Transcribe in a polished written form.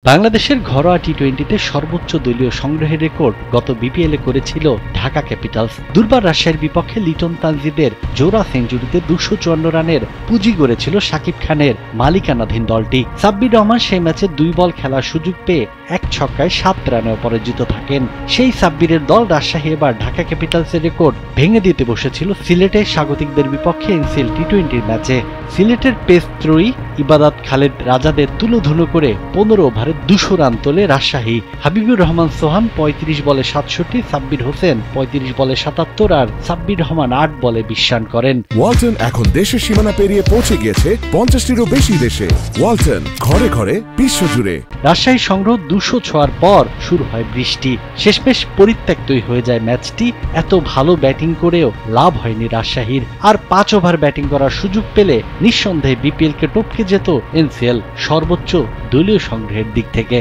বাংলাদেশের ঘরোয়া টি-20তে সর্বোচ্চ দলীয় সংগ্রহের রেকর্ড গত বিপিএলে করেছিল ঢাকা ক্যাপিটালস। দুর্বার রাজশাহীর বিপক্ষে লিটন তানজিদের জোড়া সেঞ্চুরিতে 254 রানের পুঁজি গড়েছিল শাকিব খানের মালিকানাধীন দলটি। সাব্বির রহমান সেই ম্যাচে 2 বল খেলার সুযোগ পেয়ে 1 ছক্কায় 7 রানে অপরাজিত থাকেন। সেই সাব্বিরের দল রাজশাহী এবার ঢাকা ক্যাপিটালসের রেকর্ড ভেঙে দিতে বসেছিল সিলেটের স্বাগতিকদের বিপক্ষে এনসিএল টি-20 ম্যাচে। সিলেটের পেস ত্রয়ী ইবাদত খালেদ রাজাদের তুলোধুলো করে 15 ওভারে 200 রান তোলে রাজশাহী। হাবিবুর রহমান সোহান 35 বলে 67, সাব্বির হোসেন 35 বলে 77 আর সাব্বির রহমান 8 বলে 20 রান করেন। ওয়ালটন এখন দেশের সীমানা পেরিয়ে পৌঁছে গিয়েছে 50টিরও বেশি দেশে। ওয়ালটন, ঘরে ঘরে বিশ্বজুড়ে। রাজশাহী সংগ্রহ 200 ছোঁয়ার পর শুরু হয় বৃষ্টি। শেষমেশ পরিত্যক্তই হয়ে যায় ম্যাচটি। এত ভালো ব্যাটিং করেও লাভ হয়নি রাজশাহীর। আর 5 ওভার ব্যাটিং করার সুযোগ পেলে নিঃসন্দেহে বিপিএলকে টপকে যেত এনসিএল সর্বোচ্চ দলীয় সংগ্রহের দিক থেকে।